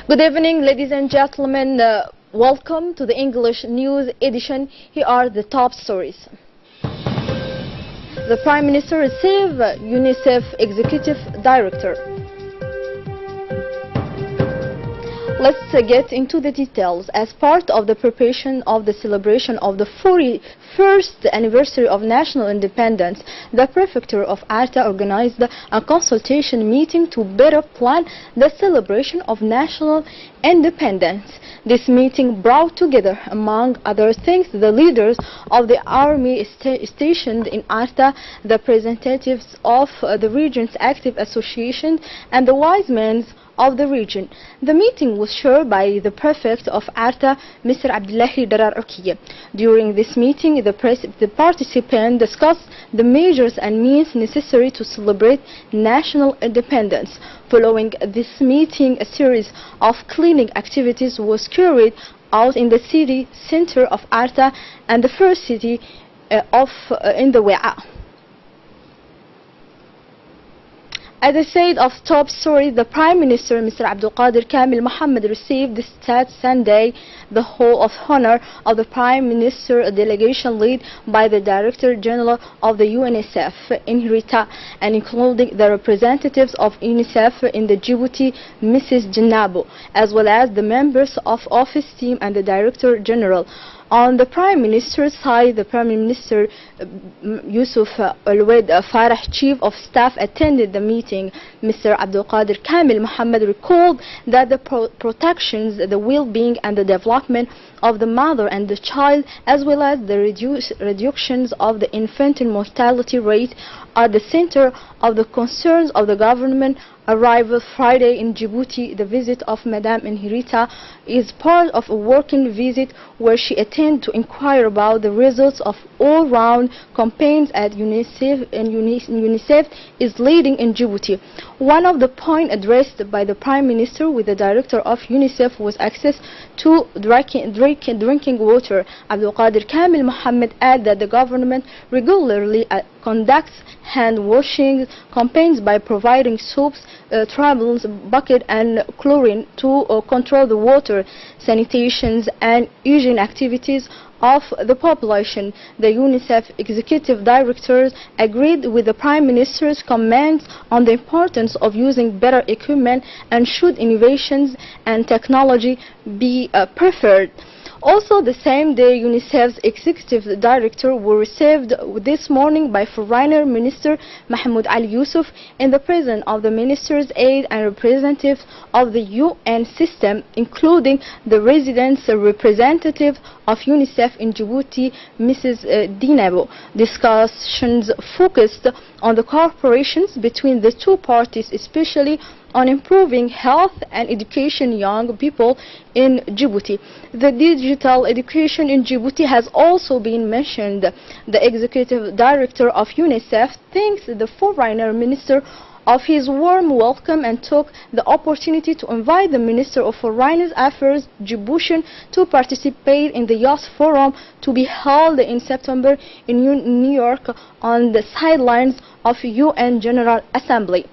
Good evening, ladies and gentlemen. Welcome to the English News Edition. Here are the top stories. The Prime Minister received UNICEF Executive Director. Let's get into the details. As part of the preparation of the celebration of the 41st anniversary of national independence, the Prefecture of Arta organized a consultation meeting to better plan the celebration of national independence. This meeting brought together, among other things, the leaders of the army stationed in Arta, the representatives of the region's active associations, and the wise men of the region. The meeting was chaired by the prefect of Arta, Mr. Abdullahi Darar Ukiye. During this meeting, the participants discussed the measures and means necessary to celebrate national independence. Following this meeting, a series of cleaning activities was carried out in the city center of Arta and the first city in the Wa'a. As I said of top story, the Prime Minister, Mr. Abdul Qadir Kamil Mohammed, received this Sunday the Hall of Honor of the Prime Minister, a delegation led by the Director General of the UNICEF in Rita, and including the representatives of UNICEF in the Djibouti, Mrs. Jannabo, as well as the members of office team and the Director General. On the Prime Minister's side, the Prime Minister Yusuf Al-Wed Farah, Chief of Staff, attended the meeting. Mr. Abdul Qadir Kamil Mohammed recalled that the protections, the well-being and the development of the mother and the child, as well as the reductions of the infant mortality rate, are the center of the concerns of the government. Arrival Friday in Djibouti, the visit of Madame Inhirita is part of a working visit where she attended to inquire about the results of all-round campaigns at UNICEF, and UNICEF is leading in Djibouti. One of the points addressed by the Prime Minister with the Director of UNICEF was access to drinking water. Abdul Qadir Kamil Mohammed added that the government regularly conducts hand washing campaigns by providing soaps, towels, bucket and chlorine to control the water, sanitations and hygiene activities of the population. The UNICEF Executive Director agreed with the Prime Minister's comments on the importance of using better equipment and should innovations and technology be preferred. Also, the same day, UNICEF's Executive Director was received this morning by Foreign Minister Mahmoud Ali Yusuf in the presence of the Minister's aide and representatives of the UN system, including the resident representative of UNICEF in Djibouti, Mrs. Dinabo. Discussions focused on the cooperations between the two parties, especially on improving health and education young people in Djibouti. The digital education in Djibouti has also been mentioned. The Executive Director of UNICEF thanks the Foreign Minister of his warm welcome and took the opportunity to invite the Minister of Foreign Affairs, Djibouti, to participate in the Youth Forum to be held in September in New York on the sidelines of UN General Assembly.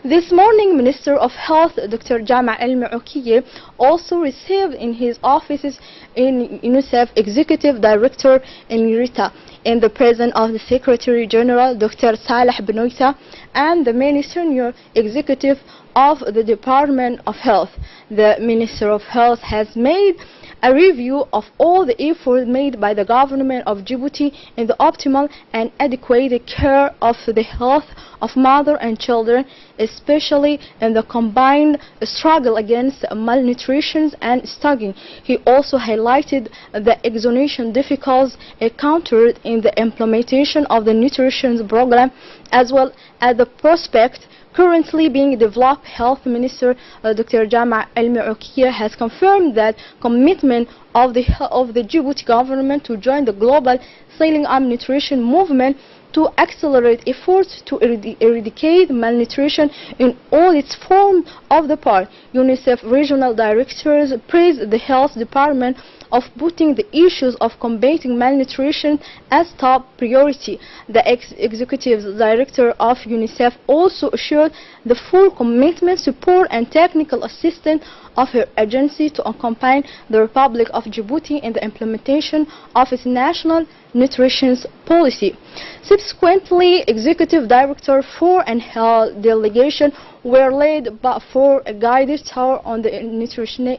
This morning, Minister of Health, Dr. Jama Al-Maukiye, also received in his offices in UNICEF Executive Director in Rita, in the presence of the Secretary General, Dr. Saleh Benoita, and the many senior executive of the Department of Health. The Minister of Health has made a review of all the efforts made by the government of Djibouti in the optimal and adequate care of the health of mother and children, especially in the combined struggle against malnutrition and stunting. He also highlighted the exonation difficulties encountered in the implementation of the nutrition program, as well as the prospect currently being developed. Health Minister Dr. Jama Al-Maukiye has confirmed that commitment of the Djibouti government to join the global Sailing Up Nutrition movement to accelerate efforts to eradicate malnutrition in all its forms of the part. UNICEF regional directors praised the health department of putting the issues of combating malnutrition as top priority. The executive director of UNICEF also assured the full commitment, support and technical assistance of her agency to accompany the Republic of Djibouti in the implementation of its national nutrition policy. Subsequently, Executive Director 4 and her delegation were led for a guided tour on the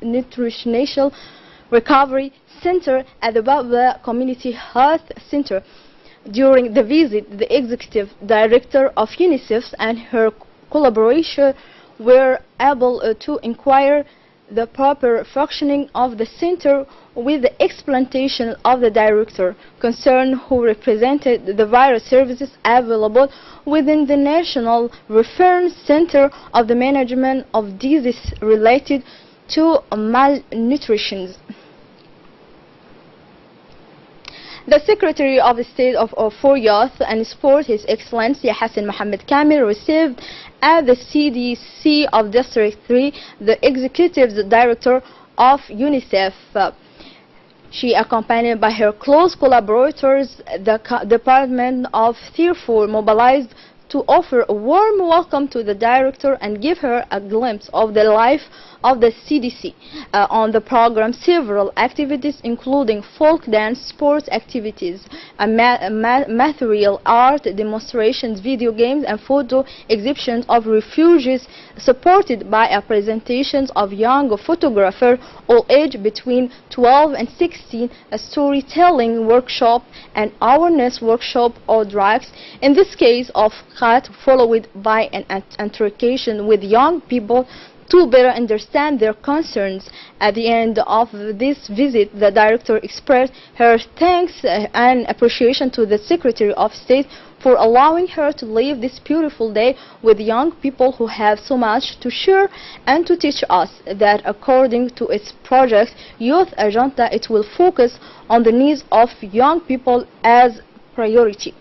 Nutritional Recovery Center at the Baba Community Health Center. During the visit, the Executive Director of UNICEF and her collaborators were able to inquire the proper functioning of the center with the explanation of the director concerned, who represented the various services available within the National Reference Center of the Management of Diseases related to malnutrition. The Secretary of State for Youth and Sport, His Excellency Hassan Mohammed Kamil, received at the CDC of District 3 the Executive Director of UNICEF. She, accompanied by her close collaborators, the Department of Tier 4 mobilized to offer a warm welcome to the director and give her a glimpse of the life of the CDC. On the program, several activities including folk dance, sports activities, material art demonstrations, video games and photo exhibitions of refugees, supported by a presentations of young photographers all aged between 12 and 16, a storytelling workshop, and awareness workshop or drugs, in this case of Khat, followed by an interaction with young people to better understand their concerns. At the end of this visit, the director expressed her thanks and appreciation to the Secretary of State for allowing her to live this beautiful day with young people who have so much to share and to teach us, that according to its project Youth Agenda, it will focus on the needs of young people as priority.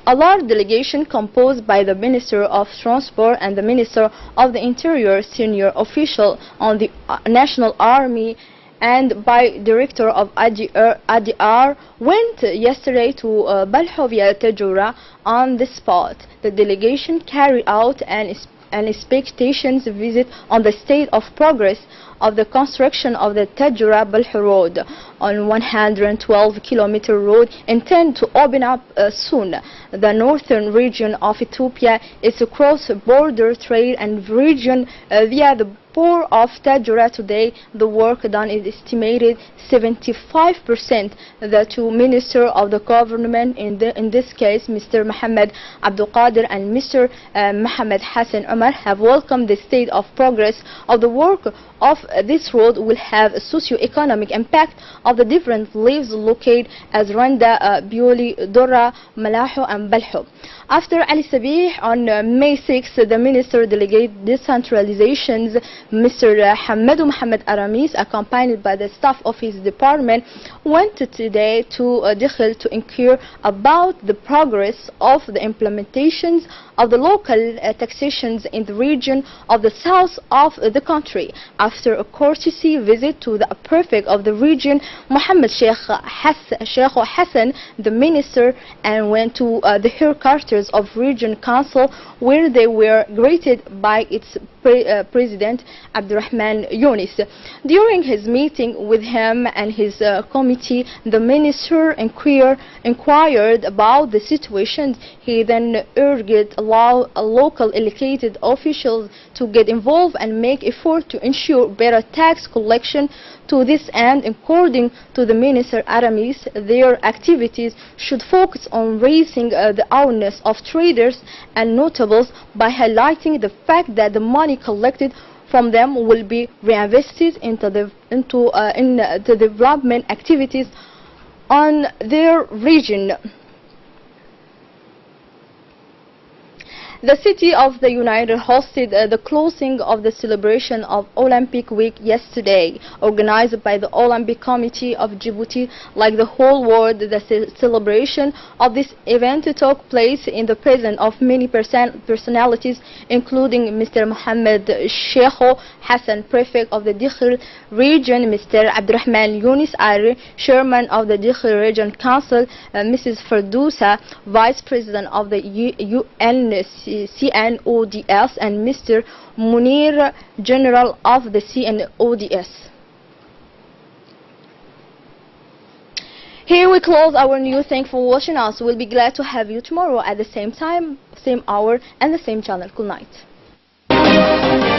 A large delegation composed by the Minister of Transport and the Minister of the Interior, senior official on the National Army, and by Director of ADR went yesterday to Balho via Tajura on the spot. The delegation carried out an inspection visit on the state of progress of the construction of the Tajura-Balho road on 112-kilometer road, intended to open up soon. The northern region of Ethiopia is a cross-border trade and region via the port of Tajura. Today, the work done is estimated 75%. The two ministers of the government, in this case Mr. Mohammed Abdul Qadir and Mr. Mohammed Hassan Umar, have welcomed the state of progress of the work of this road will have a socio-economic impact of the different lives located as Randa, Bioli, Dora, Malaho and Balho. After Ali Sabih on May 6, the Minister Delegate Decentralizations, Mr. Hamadou Mohamed Aramis, accompanied by the staff of his department, went today to Dikhil to inquire about the progress of the implementations of the local taxations in the region of the south of the country. After a courtesy visit to the prefect of the region, Mohammed Sheikh Hassan, the minister, and went to the headquarters of Region Council, where they were greeted by its President Abdurrahman Younis. During his meeting with him and his committee, the minister inquired about the situation. He then urged local elected officials to get involved and make effort to ensure better tax collection. To this end, according to the Minister Aramis, their activities should focus on raising the awareness of traders and notables by highlighting the fact that the money collected from them will be reinvested into the development activities on their region. The city of the United hosted the closing of the celebration of Olympic Week yesterday, organized by the Olympic Committee of Djibouti. Like the whole world, the celebration of this event took place in the presence of many personalities, including Mr. Mohammed Sheikho Hassan, Prefect of the Dikhl region, Mr. Abdurrahman Yunis Ari, Chairman of the Dikhl Region Council, Mrs. Ferdousa, Vice President of the CNODS, and Mr. Munir, General of the CNODS. Here we close our news. Thanks for watching us. We'll be glad to have you tomorrow at the same time, same hour, and the same channel. Good night.